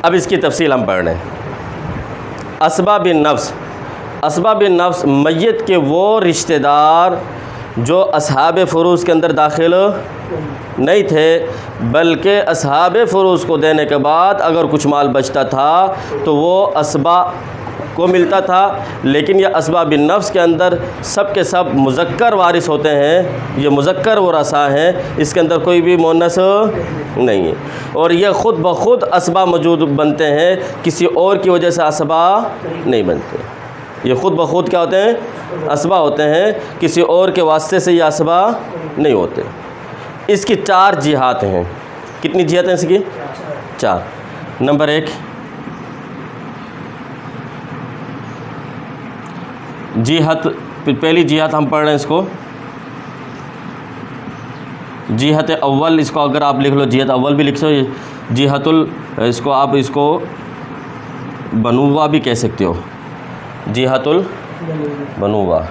अब इसकी तफसील हम पढ़ रहे हैं। असबाब नफ्स, असबाब नफ्स मय्यत के वो रिश्तेदार जो असहाब फ़ुरूज़ के अंदर दाखिल नहीं थे, बल्कि असहाब फ़ुरूज़ को देने के बाद अगर कुछ माल बचता था तो वो असबा को मिलता था। लेकिन यह असबाब नफ्स के अंदर सब के सब मुज़क्कर वारिस होते हैं, ये मुज़क्कर वरसा हैं, इसके अंदर कोई भी मुअन्नस नहीं है। और ये ख़ुद ब खुद असबा मौजूद बनते हैं, किसी और की वजह से असबा नहीं बनते। ये ख़ुद ब खुद क्या होते हैं? असबा होते हैं, किसी और के वास्ते से ये असबा नहीं होते। इसकी 4 जिहात हैं। कितनी जिहात हैं इसकी? 4। नंबर 1, जिहत, पहली जिहत हम पढ़ रहे हैं इसको, जिहत अव्वल, इसको अगर आप लिख लो जिहत अव्वल भी लिख सकते, जिहतुल, इसको आप इसको बनुवा भी कह सकते हो, जिहतुल बनुवा,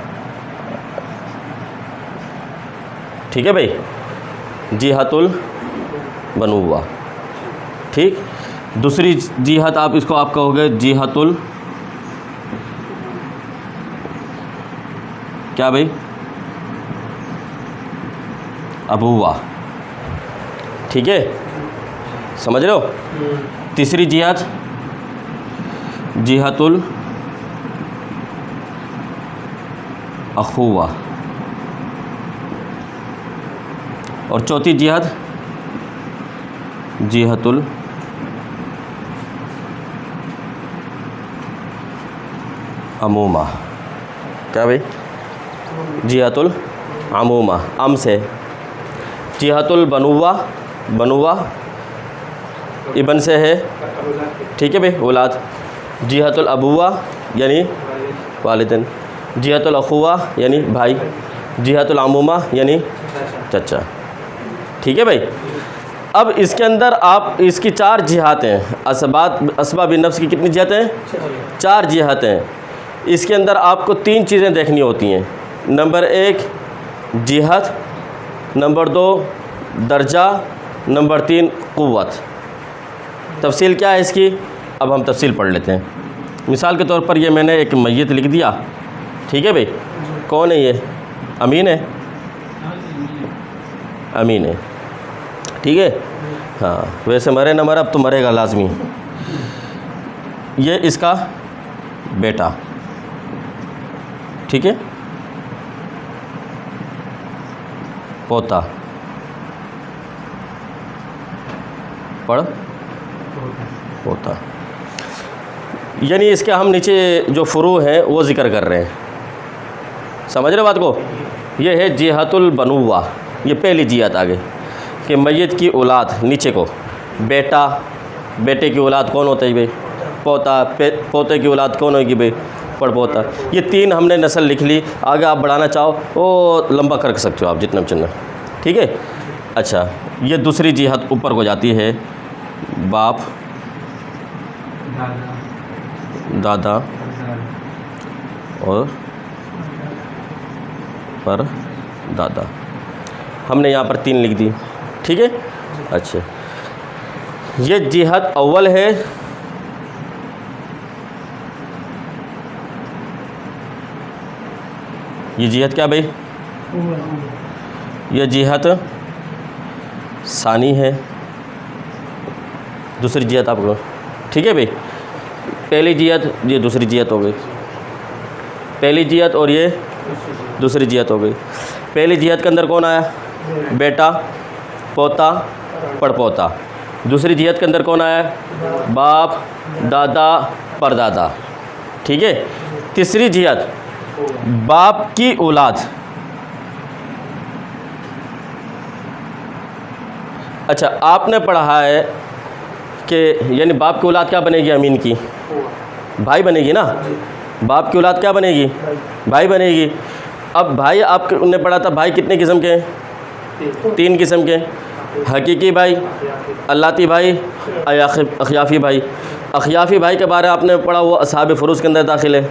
ठीक है भाई, जिहतुल बनुवा, ठीक। दूसरी जिहत आप इसको आप कहोगे जिहतुल क्या भाई? अबुवा, ठीक है, समझ रहे हो। तीसरी जिहत जिहतुल अखुवा, और चौथी जिहत जिहतुल अमूमा। क्या भाई? जिहतुल अमूमा, अम से। जिहतुल बनुवा, बनुवा इबन से है, ठीक है भाई, औलाद। जिहतुल अबुवा यानी वालिदैन, जिहतुल अखुवा यानी भाई, जिहतुल अमूमा यानी चचा, ठीक है भाई। अब इसके अंदर आप इसकी 4 जिहात हैं। असबाब नफ्स की कितनी जिहात हैं? 4 जिहात हैं। इसके अंदर आपको 3 चीज़ें देखनी होती हैं। नंबर 1 जिहत, नंबर 2 दर्जा, नंबर 3 क़ुव्वत। तफसील क्या है इसकी? अब हम तफसील पढ़ लेते हैं। मिसाल के तौर पर ये मैंने एक मैयत लिख दिया, ठीक है भाई। कौन है ये? अमीन है, अमीन है, ठीक है। हाँ, वैसे मरे न मरे, अब तो मरेगा लाजमी। ये इसका बेटा, ठीक है, पोता, पढ़ पोता, यानी इसके हम नीचे जो फ़ुरू हैं वो ज़िक्र कर रहे हैं। समझ रहे बात को? ये है जिहतुल बनुवा, ये पहली जिहत आगे कि मैयत की औलाद, नीचे को बेटा, बेटे की औलाद कौन होता है भाई? पोता, पोते की औलाद कौन होगी भाई? पड़पोता। ये 3 हमने नस्ल लिख ली। आगे आप बढ़ाना चाहो वो लंबा कर सकते हो आप जितना चुनना, ठीक है। अच्छा, ये दूसरी जिहत ऊपर को जाती है, बाप, दादा और पर दादा। हमने यहाँ पर 3 लिख दी, ठीक है। अच्छा, ये जिहत अव्वल है। ये जिहत क्या भाई? ये जिहत सानी है, दूसरी जिहत आपको, ठीक है भाई। पहली जिहत, ये दूसरी जिहत हो गई, पहली जिहत और ये दूसरी जिहत हो गई। पहली जिहत के अंदर कौन आया? बेटा, पोता, पड़पोता। दूसरी जिहत के अंदर कौन आया? बाप, दादा, परदादा, ठीक है। तीसरी जिहत बाप की औलाद। अच्छा, आपने पढ़ा है कि यानी बाप की औलाद क्या बनेगी? अमीन की भाई बनेगी ना। बाप की औलाद क्या बनेगी? भाई बनेगी। अब भाई आपने पढ़ा था, भाई कितने किस्म के हैं? 3 किस्म के। हकीकी भाई, अल्लाती भाई, अखयाफ़ी भाई। अखयाफ़ी भाई के बारे में आपने पढ़ा, वो असहाब फ़ुरूज़ के अंदर दाखिल है।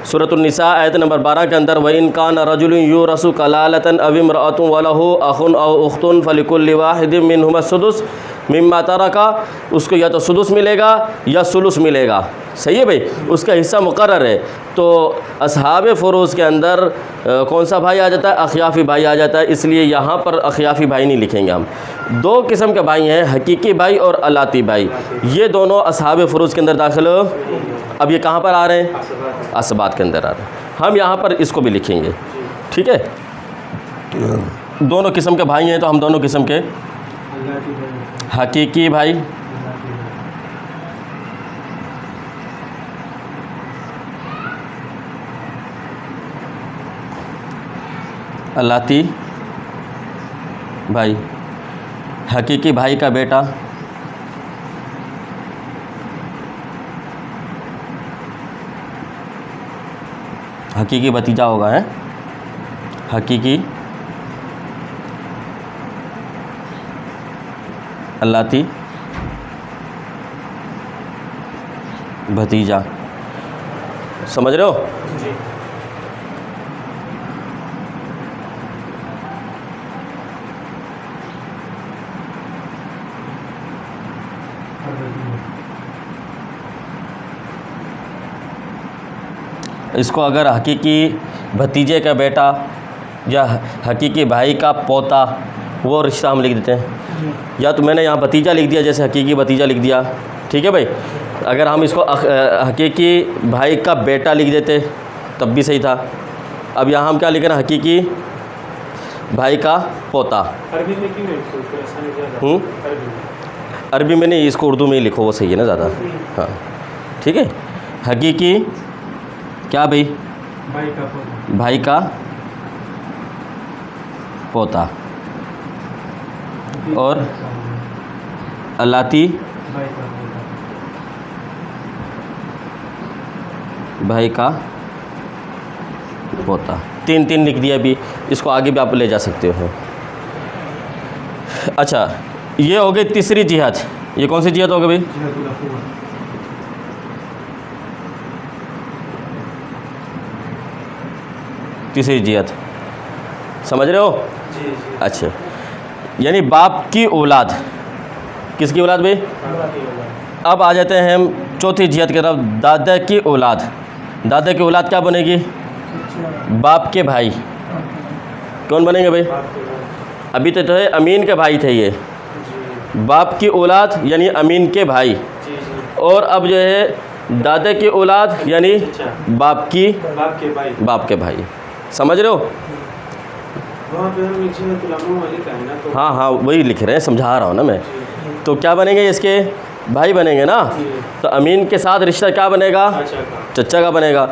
सूरतुन निसा आयत नंबर 12 के अंदर व इन कान रजुलुन युरसु कलालतन अव इम्रअतुन वलहु अखुन अव उख्तुन फलिकुल्लि वाहिदिन मिनहुमा सुदुस मिम्मा तरका, उसको या तो सुदुस मिलेगा या सुलुस मिलेगा। सही है भाई, उसका हिस्सा मुकर्रर है। तो असहाब फ़ुरूज़ के अंदर कौन सा भाई आ जाता है? अखियाफ़ी भाई आ जाता है। इसलिए यहाँ पर अखियाफ़ी भाई नहीं लिखेंगे हम। दो किस्म के भाई हैं, हकीकी भाई और अलाती भाई। ये दोनों असहाब फ़ुरूज़ के अंदर दाखिल हो। अब ये कहाँ पर आ रहे हैं? असबात के अंदर आ रहे हैं। हम यहाँ पर इसको भी लिखेंगे, ठीक है। दोनों किस्म के भाई हैं, तो हम दोनों किस्म के हकीकी भाई अलाती भाई, हकीकी भाई का बेटा हकीकी भतीजा होगा, है हकीकी अलाती भतीजा। समझ रहे हो? इसको अगर हकीकी भतीजे का बेटा या हकीकी भाई का पोता, वो रिश्ता हम लिख देते हैं। या तो मैंने यहाँ भतीजा लिख दिया, जैसे हकीकी भतीजा लिख दिया, ठीक है भाई। अगर हम इसको हकीकी भाई का बेटा लिख देते तब भी सही था। अब यहाँ हम क्या लिख रहे हैं? हकीकी भाई का पोता। अरबी में नहीं, इसको उर्दू में ही लिखो, वो सही है ना ज़्यादा। हाँ ठीक है। हकीकी क्या भाई? भाई का पोता। और अलाती भाई का पोता। तीन तीन लिख दिया। अभी इसको आगे भी आप ले जा सकते हो। अच्छा, ये हो गई तीसरी जिहाद। ये कौन सी जिहाद हो गई भाई? तीसरी जिहाद, समझ रहे हो? जी। अच्छा, यानी बाप की औलाद। किसकी औलाद भाई? अब आ जाते हैं हम चौथी जिहाद की तरफ, दादा की औलाद। दादा की औलाद क्या बनेगी? बाप के भाई। कौन बनेंगे भाई? अभी तो है अमीन के भाई थे ये। बाप की औलाद यानी अमीन के भाई। और अब जो है दादा की औलाद यानी बाप के भाई। समझ रहे हो? हाँ हाँ, वही लिख रहे हैं, समझा रहा हूँ ना मैं। तो क्या बनेंगे? इसके भाई बनेंगे ना। तो अमीन के साथ रिश्ता क्या बनेगा? चचा का बनेगा।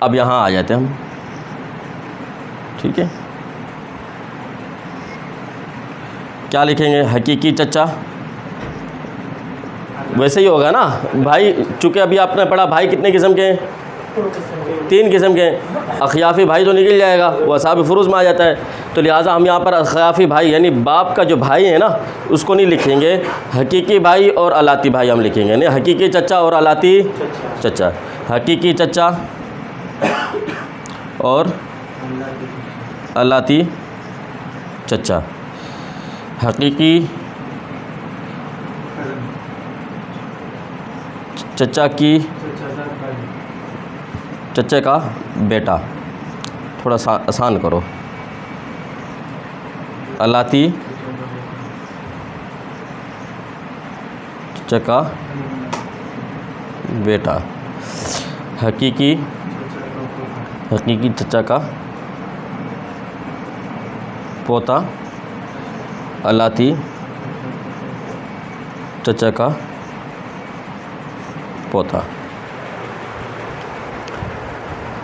अब यहाँ आ जाते हैं हम, ठीक है। क्या लिखेंगे? हकीकी चचा। वैसे ही होगा ना भाई, चूँकि अभी आपने पढ़ा भाई कितने किस्म के हैं? तीन किस्म के हैं। अखियाफ़ी भाई तो निकल जाएगा, वो असहाब फ़ुरूज़ में आ जाता है। तो लिहाजा हम यहाँ पर अखियाफ़ी भाई यानी बाप का जो भाई है ना, उसको नहीं लिखेंगे। हकीकी भाई और अलाती भाई हम लिखेंगे। नहीं, हकीकी चचा और अलाती चचा। हकीकी चचा और अलाती चचा। हकीकी चचा की चचे का बेटा। थोड़ा सा आसान करो। अलाती चचा का बेटा। हकीकी चचा का पोता। अलाती चचा का पोता।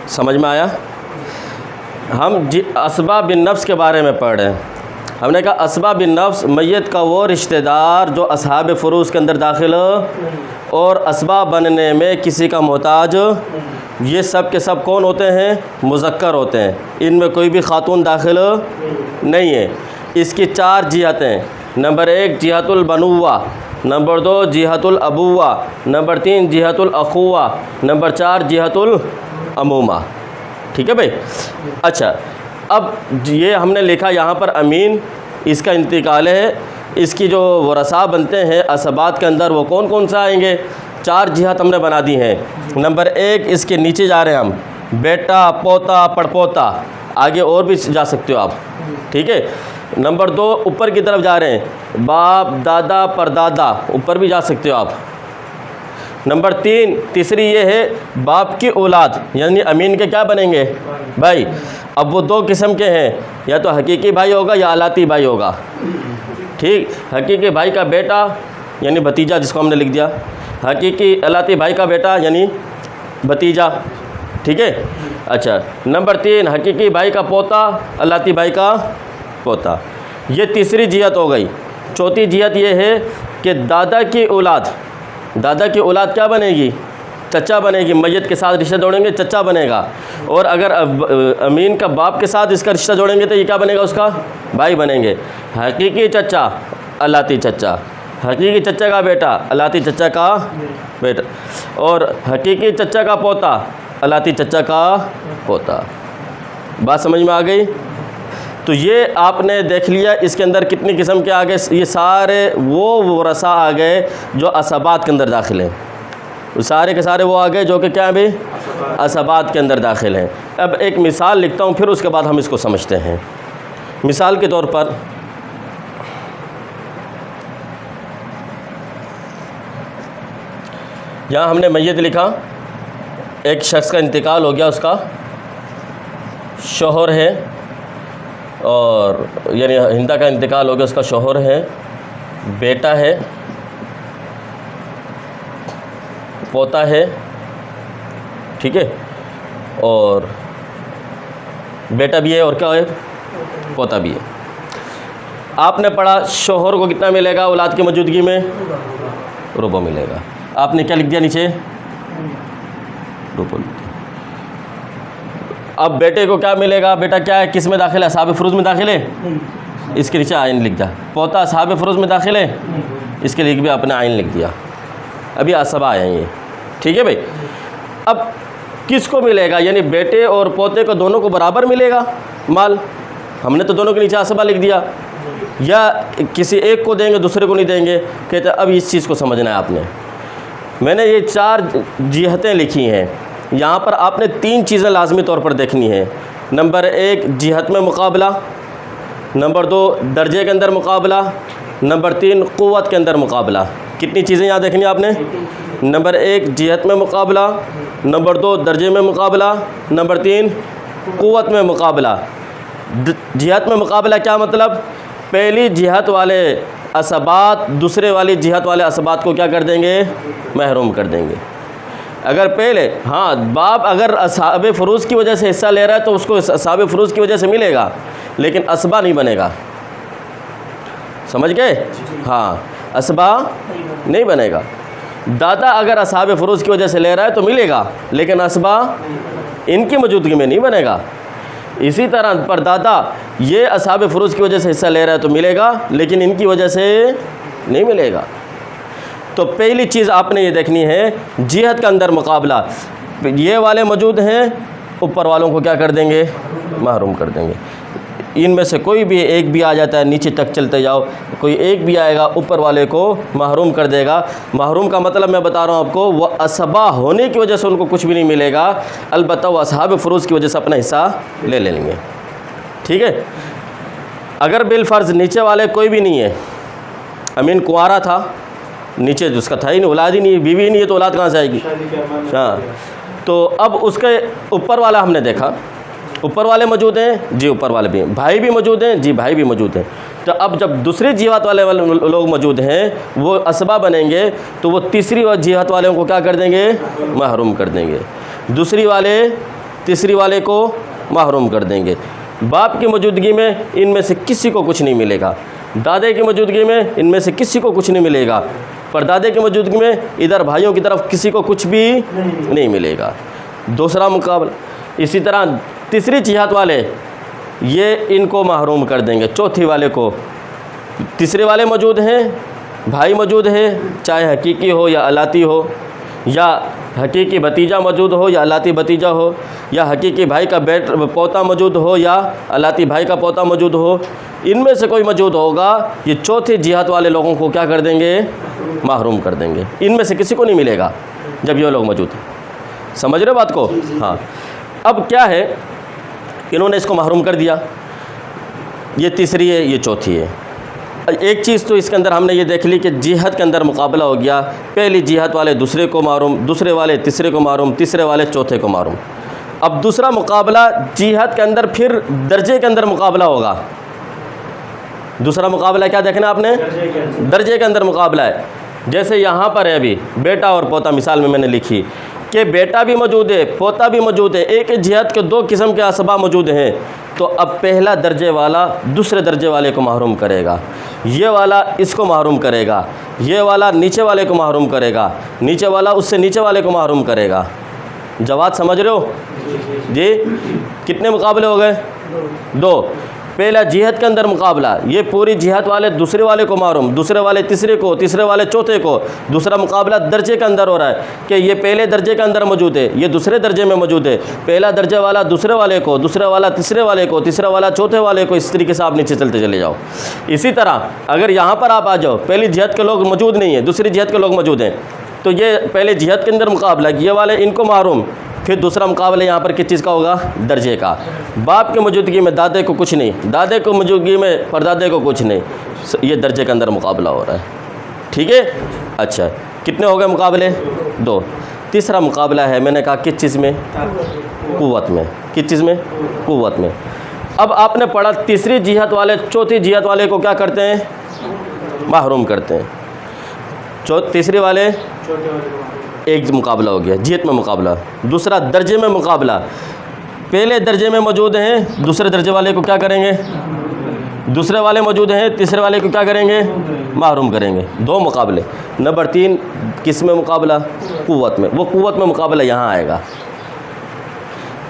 समझ में आया? हम असबाब बिन नफ्स के बारे में पढ़ रहे हैं। हमने कहा असबाब बिन नफ्स मैयत का वो रिश्तेदार जो असहाब फ़ुरूज़ के अंदर दाखिल हो और असबाब बनने में किसी का मोहताज। ये सब के सब कौन होते हैं? मुज़क्कर होते हैं। इनमें कोई भी ख़ातून दाखिल नहीं है। इसकी चार जिहतें, नंबर 1 जिहतुल बनुवा, नंबर 2 जिहतुल अबुवा, नंबर 3 जिहतुल अखुवा, नंबर 4 जिहतुल अमूमा। ठीक है भाई? अच्छा, अब ये हमने लिखा यहाँ पर अमीन, इसका इंतकाल है इसकी जो वरसा बनते हैं असबात के अंदर वो कौन कौन सा आएंगे? 4 जिहत हमने बना दी हैं। नंबर 1 इसके नीचे जा रहे हैं हम, बेटा, पोता, पड़पोता, आगे और भी जा सकते हो आप, ठीक है। नंबर 2 ऊपर की तरफ जा रहे हैं, बाप, दादा, परदादा, ऊपर भी जा सकते हो आप। नंबर 3 तीसरी ये है बाप की औलाद, यानी अमीन के क्या बनेंगे? भाई। अब वो 2 किस्म के हैं, या तो हकीकी भाई होगा या अलाती भाई होगा, ठीक। हकीकी भाई का बेटा यानी भतीजा, जिसको हमने लिख दिया, हकीकी अलाती भाई का बेटा यानी भतीजा, ठीक है। अच्छा, नंबर 3 हकीकी भाई का पोता, अलाती भाई का पोता, ये तीसरी जिहत हो गई। चौथी जिहत ये है कि दादा की औलाद, दादा की औलाद क्या बनेगी? चचा बनेगी, मैयत के साथ रिश्ता जोड़ेंगे चचा बनेगा। और अगर अमीन का बाप के साथ इसका रिश्ता जोड़ेंगे तो ये क्या बनेगा? उसका भाई बनेंगे। हकीकी चचा, अलाती चचा, हकीकी चचा का बेटा, अलाती चचा का बेटा, और हकीकी चचा का पोता, अलाती चचा का पोता। बात समझ में आ गई? तो ये आपने देख लिया इसके अंदर कितनी किस्म के आ गए। ये सारे वो वरसा आ गए जो असबात के अंदर दाखिल हैं, सारे के सारे वो आ गए जो कि क्या हैं भाई? असबात के अंदर दाखिल हैं। अब एक मिसाल लिखता हूँ, फिर उसके बाद हम इसको समझते हैं। मिसाल के तौर पर यहाँ हमने मैयत लिखा, एक शख्स का इंतकाल हो गया, उसका शोहर है, और यानी हिंदा का इंतकाल हो गया, उसका शोहर है, बेटा है, पोता है, ठीक है, और बेटा भी है और क्या है? पोता भी है। आपने पढ़ा शोहर को कितना मिलेगा औलाद की मौजूदगी में? रुबा मिलेगा। आपने क्या लिख दिया नीचे? रुबा। अब बेटे को क्या मिलेगा? बेटा क्या है, किस में दाखिल है? असहाब फुरूज में दाखिल है, इसके नीचे आइन लिख दिया। पोता असहाब फुरूज में दाखिल है, इसके लिए भी आपने आइन लिख दिया। अभी असबा आए हैं ये, ठीक है भाई। अब किसको मिलेगा? यानी बेटे और पोते को दोनों को बराबर मिलेगा माल। हमने तो दोनों के नीचे असबा लिख दिया, या किसी एक को देंगे दूसरे को नहीं देंगे? कहते अब इस चीज़ को समझना है आपने। मैंने ये 4 जिहतें लिखी हैं, यहाँ पर आपने 3 चीज़ें लाजमी तौर पर देखनी है। नंबर 1 जिहत में मुकाबला, नंबर 2 दर्जे के अंदर मुकाबला, नंबर 3 क़ुव्वत के अंदर मुकाबला। कितनी चीज़ें यहाँ देखनी है आपने? नंबर 1 जिहत में मुकाबला, नंबर 2 दर्जे में मुकाबला, नंबर 3 क़ुव्वत में मुकाबला। जिहत में मुकाबला क्या मतलब? पहली जिहत वाले असबात दूसरे वाली जिहत वाले असबात को क्या कर देंगे? महरूम कर देंगे। अगर पहले, हाँ, बाप अगर असहाब फुरूज की वजह से हिस्सा ले रहा है तो उसको असहाब फुरूज की वजह से मिलेगा, लेकिन असबा नहीं बनेगा। समझ गए? हाँ, असबा नहीं बनेगा। दादा अगर असहाब फुरूज की वजह से ले रहा है तो मिलेगा, लेकिन असबा इनकी मौजूदगी में नहीं बनेगा। इसी तरह परदादा ये असहाब फुरूज की वजह से हिस्सा ले रहा है तो मिलेगा, लेकिन इनकी वजह से नहीं मिलेगा। तो पहली चीज़ आपने ये देखनी है, जिहत के अंदर मुकाबला। ये वाले मौजूद हैं, ऊपर वालों को क्या कर देंगे? महरूम कर देंगे। इनमें से कोई भी एक भी आ जाता है, नीचे तक चलते जाओ, कोई एक भी आएगा ऊपर वाले को महरूम कर देगा। महरूम का मतलब मैं बता रहा हूँ आपको, वह असबा होने की वजह से उनको कुछ भी नहीं मिलेगा, अलबत्ता वह असहाब फुरूज की वजह से अपना हिस्सा ले लेंगे, ठीक है। अगर बिलफ़र्ज़ नीचे वाले कोई भी नहीं है, अमीन कुंवारा था, नीचे जिसका था ही नहीं, औलाद ही नहीं, बीवी ही नहीं है, तो औलाद कहाँ से आएगी? हाँ, तो अब उसके ऊपर वाला हमने देखा, ऊपर वाले मौजूद हैं जी, ऊपर वाले भी हैं, भाई भी मौजूद हैं जी, भाई भी मौजूद हैं। तो अब जब दूसरी जिहत वाले लोग मौजूद हैं, वो असबा बनेंगे, तो वो तीसरी जिहत वाले को क्या कर देंगे? महरूम कर देंगे। दूसरी वाले तीसरी वाले को महरूम कर देंगे। बाप की मौजूदगी में इनमें से किसी को कुछ नहीं मिलेगा, दादे की मौजूदगी में इनमें से किसी को कुछ नहीं मिलेगा, परदादे की मौजूदगी में इधर भाइयों की तरफ किसी को कुछ भी नहीं मिलेगा। दूसरा मुकाबला। इसी तरह तीसरी जिहत वाले ये इनको महरूम कर देंगे। चौथी वाले को, तीसरे वाले मौजूद हैं, भाई मौजूद है, चाहे हकीकी हो या अलाती हो, या हकीकी भतीजा मौजूद हो या अलाती भतीजा हो, या हकीकी भाई का पोता मौजूद हो या अलाती भाई का पोता मौजूद हो, इनमें से कोई मौजूद होगा, ये चौथी जिहात वाले लोगों को क्या कर देंगे? महरूम कर देंगे। इनमें से किसी को नहीं मिलेगा जब ये लोग मौजूद हैं। समझ रहे बात को? हाँ। अब क्या है, इन्होंने इसको महरूम कर दिया, ये तीसरी है, ये चौथी है। एक चीज़ तो इसके अंदर हमने ये देख ली कि जिहत के अंदर मुकाबला हो गया, पहली जिहत वाले दूसरे को मारूम, दूसरे वाले तीसरे को मारूम, तीसरे वाले चौथे को मारूम। अब दूसरा मुकाबला जिहत के अंदर फिर दर्जे के अंदर मुकाबला होगा। दूसरा मुकाबला क्या देखना आपने? दर्जे के अंदर मुकाबला है। जैसे यहाँ पर है अभी बेटा और पोता, मिसाल में मैंने लिखी कि बेटा भी मौजूद है, पोता भी मौजूद है, एक ही जिहत के दो किस्म के असबाब मौजूद हैं। तो अब पहला दर्जे वाला दूसरे दर्जे वाले को महरूम करेगा, ये वाला इसको महरूम करेगा, ये वाला नीचे वाले को महरूम करेगा, नीचे वाला उससे नीचे वाले को महरूम करेगा। जवाब समझ रहे हो जी? कितने मुकाबले हो गए? दो। पहला जिहत के अंदर मुकाबला, ये पूरी जिहत वाले दूसरे वाले को मारूम, दूसरे वाले तीसरे को, तीसरे वाले चौथे को। दूसरा मुकाबला दर्जे के अंदर हो रहा है कि ये पहले दर्जे के अंदर मौजूद है, ये दूसरे दर्जे में मौजूद है। पहला दर्जे वाला दूसरे वाले को, दूसरा वाला तीसरे वाले को, तीसरा वाला चौथे वाले को, इस तरीके से आप नीचे चलते चले जाओ। इसी तरह अगर यहाँ पर आप आ जाओ, पहली जिहत के लोग मौजूद नहीं है, दूसरी जिहत के लोग मौजूद हैं, तो ये पहले जिहत के अंदर मुकाबला, ये वाले इनको मारूम, फिर दूसरा मुकाबला यहाँ पर किस चीज़ का होगा? दर्जे का। बाप की मौजूदगी में दादे को कुछ नहीं, दादे को मौजूदगी में परदादे को कुछ नहीं, ये दर्जे के अंदर मुकाबला हो रहा है। ठीक है? अच्छा, कितने हो गए मुकाबले? दो। तीसरा मुकाबला है, मैंने कहा किस चीज़ में? कुव्वत में। किस चीज़ में? कुव्वत में। अब आपने पढ़ा तीसरी जिहत वाले चौथी जिहत वाले को क्या करते हैं? महरूम करते हैं। तीसरे वाले एक मुकाबला हो गया, जिहत में मुकाबला। दूसरा दर्जे में मुकाबला, पहले दर्जे में मौजूद हैं, दूसरे दर्जे वाले को क्या करेंगे? दूसरे वाले मौजूद हैं, तीसरे वाले को क्या करेंगे? महरूम करेंगे। दो मुकाबले। नंबर 3 किस में मुकाबला? कुव्वत में। वो कुव्वत में मुकाबला यहाँ आएगा।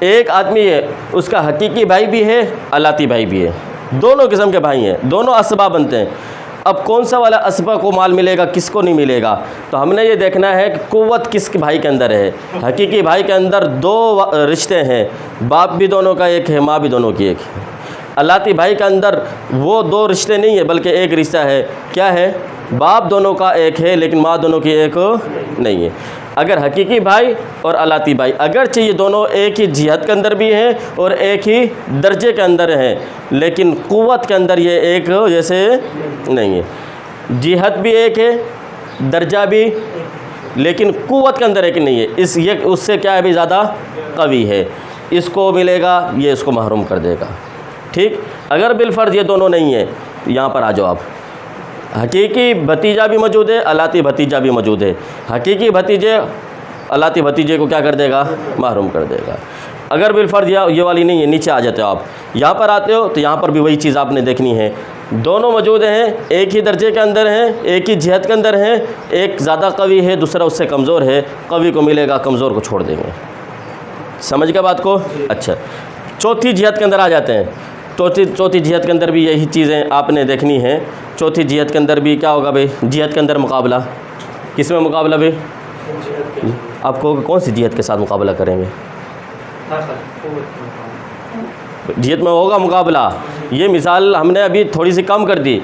एक आदमी है, उसका हकीकी भाई भी है, अलाती भाई भी है, दोनों किस्म के भाई हैं, दोनों असबा बनते हैं। अब कौन सा वाला असबा को माल मिलेगा, किसको नहीं मिलेगा? तो हमने ये देखना है कि कुव्वत किस भाई के अंदर है। हकीकी भाई के अंदर दो रिश्ते हैं, बाप भी दोनों का एक है, माँ भी दोनों की एक है। अलाती भाई के अंदर वो दो रिश्ते नहीं है, बल्कि एक रिश्ता है। क्या है? बाप दोनों का एक है, लेकिन माँ दोनों की एक नहीं है। अगर हकीकी भाई और अलाती भाई, अगरचे ये दोनों एक ही जिहत के अंदर भी हैं और एक ही दर्जे के अंदर हैं, लेकिन कुव्वत के अंदर ये एक जैसे नहीं है। जिहत भी एक है, दर्जा भी, लेकिन कुव्वत के अंदर एक नहीं है। ये उससे क्या है भी ज़्यादा कवी है, इसको मिलेगा, ये इसको महरूम कर देगा। ठीक? अगर बिलफर्ज ये दोनों नहीं है, यहाँ पर आ जाओ आप। हकीकी भतीजा भी मौजूद है, अलाती भतीजा भी मौजूद है। हकीकी भतीजे अलाती भतीजे को क्या कर देगा? महरूम कर देगा। अगर बिलफर्ज ये वाली नहीं है, नीचे आ जाते हो आप, यहाँ पर आते हो तो यहाँ पर भी वही चीज़ आपने देखनी है। दोनों मौजूद हैं, एक ही दर्जे के अंदर हैं, एक ही जिहत के अंदर हैं, एक ज़्यादा कवी है, दूसरा उससे कमज़ोर है। कवी को मिलेगा, कमज़ोर को छोड़ देंगे। समझ गया बात को? अच्छा, चौथी जिहत के अंदर आ जाते हैं। चौथी जिहत के अंदर भी यही चीज़ें आपने देखनी है। चौथी जिहत के अंदर भी क्या होगा भाई? जिहत के अंदर मुकाबला। किस में मुकाबला भाई? आपको कौन सी जिहत के साथ मुकाबला करेंगे? जिहत में होगा मुकाबला। ये मिसाल हमने अभी थोड़ी सी कम कर दी।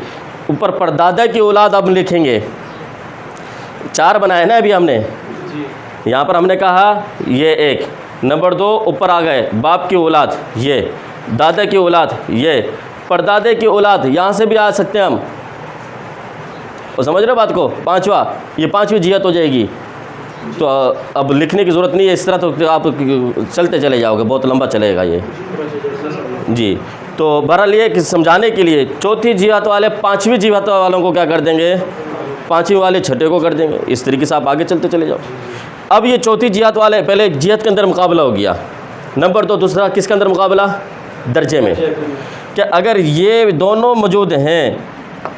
ऊपर परदादा की औलाद अब लिखेंगे, 4 बनाए ना अभी हमने। यहाँ पर हमने कहा ये 1, नंबर 2 ऊपर आ गए, बाप की औलाद, ये दादा की औलाद, ये परदादे की औलाद, यहाँ से भी आ सकते हैं हम। और समझ रहे बात को? 5वां, ये 5वीं जिहत हो जाएगी। तो अब लिखने की ज़रूरत नहीं है, इस तरह तो आप चलते चले जाओगे, बहुत लंबा चलेगा ये जी। तो बहरहाल ये कि समझाने के लिए चौथी जिहत वाले 5वीं जिहत वालों को क्या कर देंगे? 5वीं वाले छठे को कर देंगे। इस तरीके से आप आगे चलते चले जाओ। अब ये चौथी जिहत वाले, पहले जिहत के अंदर मुकाबला हो गया। नंबर 2 दूसरा किसके अंदर मुकाबला? दर्जे में। कि अगर ये दोनों मौजूद हैं,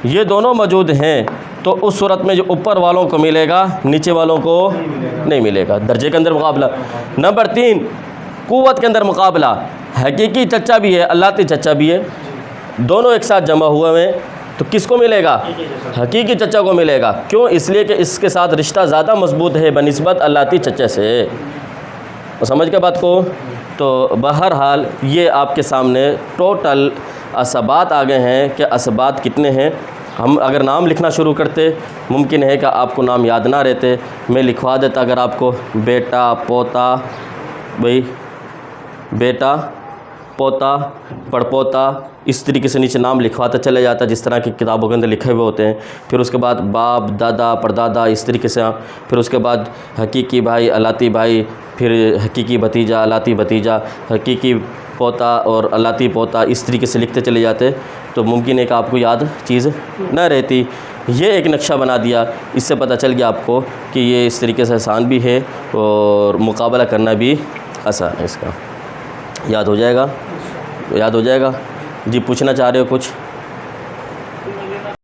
ये दोनों मौजूद हैं, तो उस सूरत में जो ऊपर वालों को मिलेगा, नीचे वालों को नहीं मिलेगा। दर्जे के अंदर मुकाबला। नंबर 3 कुव्वत के अंदर मुकाबला। हकीकी चचा भी है, अलाती चचा भी है, दोनों एक साथ जमा हुए हैं, तो किसको मिलेगा? हकीकी चचा को मिलेगा। क्यों? इसलिए कि इसके साथ रिश्ता ज़्यादा मजबूत है बनिस्बत अल्लाती चचे से। तो समझ के बात को। तो बहरहाल ये आपके सामने टोटल असबात आ गए हैं कि असबात कितने हैं। हम अगर नाम लिखना शुरू करते, मुमकिन है कि आपको नाम याद ना रहते। मैं लिखवा देता अगर आपको बेटा, पोता, भाई बेटा, पोता, पड़पोता, इस तरीके से नीचे नाम लिखवाता चले जाता जिस तरह की किताबों के अंदर लिखे हुए होते हैं। फिर उसके बाद बाप, दादा, परदादा, इस तरीके से। फिर उसके बाद हकीकी भाई, अलाती भाई, फिर हकीकी भतीजा, अलाती भतीजा, हकीकी पोता और अलाती पोता, इस तरीके से लिखते चले जाते। तो मुमकिन है कि आपको याद चीज़ न रहती। ये एक नक्शा बना दिया, इससे पता चल गया आपको कि ये इस तरीके से आसान भी है और मुकाबला करना भी आसान है। इसका याद हो जाएगा, याद हो जाएगा। जी पूछना चाह रहे हो कुछ?